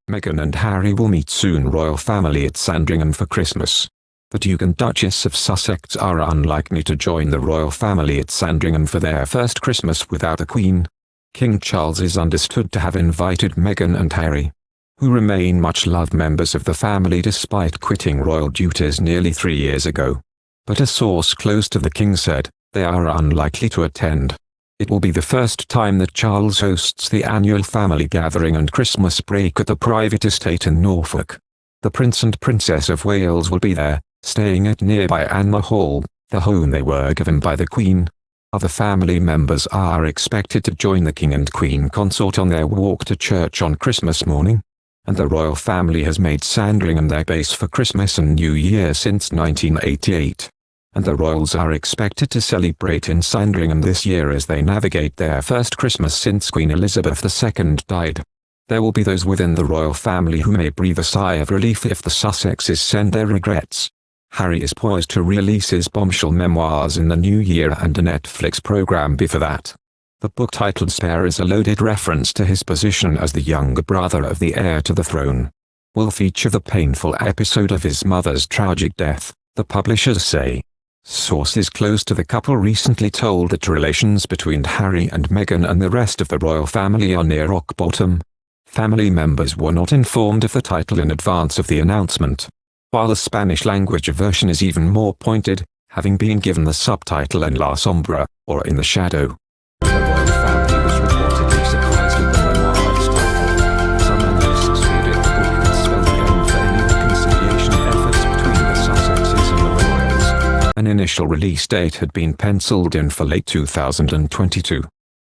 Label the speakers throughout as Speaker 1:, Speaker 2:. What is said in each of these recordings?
Speaker 1: Meghan and Harry will meet soon. Royal family at Sandringham for Christmas. The Duke and Duchess of Sussex are unlikely to join the royal family at Sandringham for their first Christmas without the Queen. King Charles is understood to have invited Meghan and Harry, who remain much-loved members of the family despite quitting royal duties nearly 3 years ago. But a source close to the king said, they are unlikely to attend. It will be the first time that Charles hosts the annual family gathering and Christmas break at the private estate in Norfolk. The Prince and Princess of Wales will be there, staying at nearby Anna Hall, the home they were given by the Queen. Other family members are expected to join the King and Queen consort on their walk to church on Christmas morning. And the royal family has made Sandringham their base for Christmas and New Year since 1988. And the royals are expected to celebrate in Sandringham this year as they navigate their first Christmas since Queen Elizabeth II died. There will be those within the royal family who may breathe a sigh of relief if the Sussexes send their regrets. Harry is poised to release his bombshell memoirs in the new year, and a Netflix program before that. The book, titled Spare, is a loaded reference to his position as the younger brother of the heir to the throne. Will feature the painful episode of his mother's tragic death, the publishers say. Sources close to the couple recently told that relations between Harry and Meghan and the rest of the royal family are near rock bottom. Family members were not informed of the title in advance of the announcement, while the Spanish-language version is even more pointed, having been given the subtitle En la sombra, or In the Shadow. The royal family was reportedly surprised at the memoir's title. Some analysts feared the book could spell the end for any reconciliation efforts between the Sussexes and the royals. An initial release date had been penciled in for late 2022.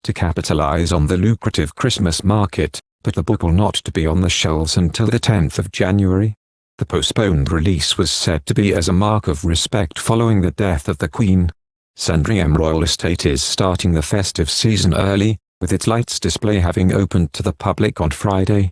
Speaker 1: To capitalize on the lucrative Christmas market, but the book will not be on the shelves until the 10th of January. The postponed release was said to be as a mark of respect following the death of the Queen. Sandringham Royal Estate is starting the festive season early, with its lights display having opened to the public on Friday.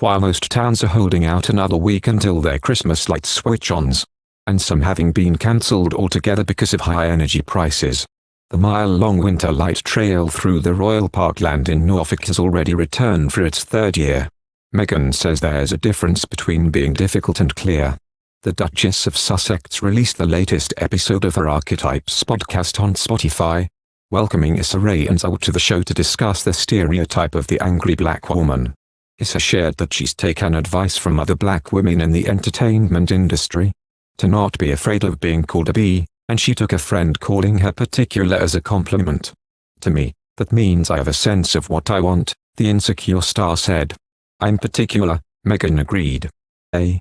Speaker 1: While most towns are holding out another week until their Christmas light switch-ons, and some having been cancelled altogether because of high energy prices. The mile-long winter light trail through the Royal Parkland in Norfolk has already returned for its 3rd year. Meghan says there's a difference between being difficult and clear. The Duchess of Sussex released the latest episode of her Archetypes podcast on Spotify, welcoming Issa Rae and Zoe to the show to discuss the stereotype of the angry black woman. Issa shared that she's taken advice from other black women in the entertainment industry, to not be afraid of being called a bee, and she took a friend calling her particular as a compliment. To me, that means I have a sense of what I want, the Insecure star said. I'm particular, Meghan agreed. I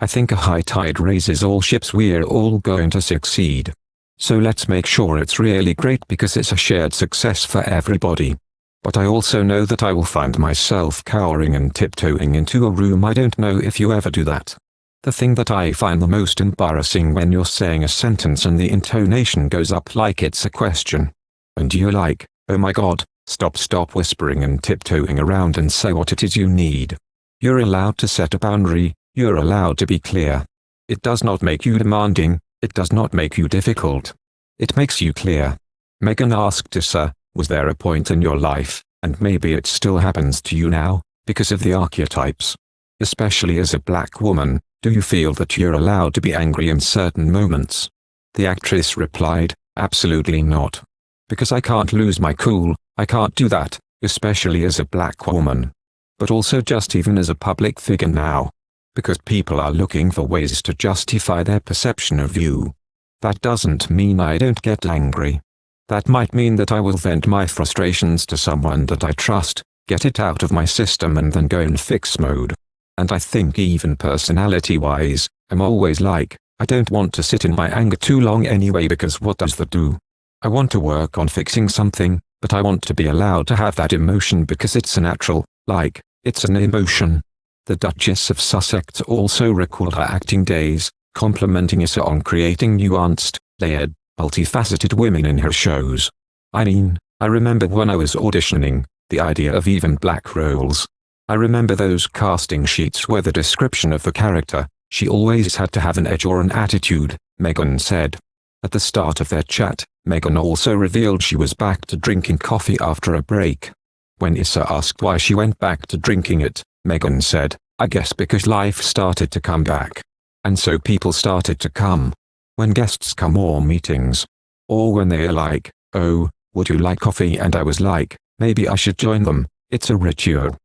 Speaker 1: think a high tide raises all ships. We're all going to succeed. So let's make sure it's really great because it's a shared success for everybody. But I also know that I will find myself cowering and tiptoeing into a room. I don't know if you ever do that. The thing that I find the most embarrassing when you're saying a sentence and the intonation goes up like it's a question. And you're like, oh my god, stop whispering and tiptoeing around and say what it is you need. You're allowed to set a boundary, you're allowed to be clear. It does not make you demanding, it does not make you difficult. It makes you clear. Meghan asked Issa, was there a point in your life, and maybe it still happens to you now, because of the archetypes? Especially as a black woman, do you feel that you're allowed to be angry in certain moments? The actress replied, absolutely not. Because I can't lose my cool, I can't do that, especially as a black woman. But also just even as a public figure now. Because people are looking for ways to justify their perception of you. That doesn't mean I don't get angry. That might mean that I will vent my frustrations to someone that I trust, get it out of my system and then go in fix mode. And I think even personality-wise, I'm always like, I don't want to sit in my anger too long anyway, because what does that do? I want to work on fixing something, but I want to be allowed to have that emotion because it's a natural, like, it's an emotion. The Duchess of Sussex also recalled her acting days, complimenting Issa on creating nuanced, layered, multifaceted women in her shows. I mean, I remember when I was auditioning, the idea of even black roles. I remember those casting sheets where the description of the character, she always had to have an edge or an attitude, Meghan said. At the start of their chat, Meghan also revealed she was back to drinking coffee after a break. When Issa asked why she went back to drinking it, Meghan said, I guess because life started to come back. And so people started to come. When guests come or meetings. Or when they are like, oh, would you like coffee? And I was like, maybe I should join them. It's a ritual.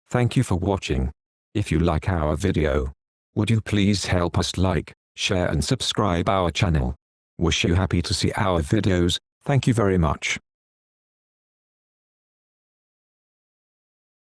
Speaker 1: Thank you for watching. If you like our video, would you please help us like, share and subscribe our channel. Wish you happy to see our videos. Thank you very much.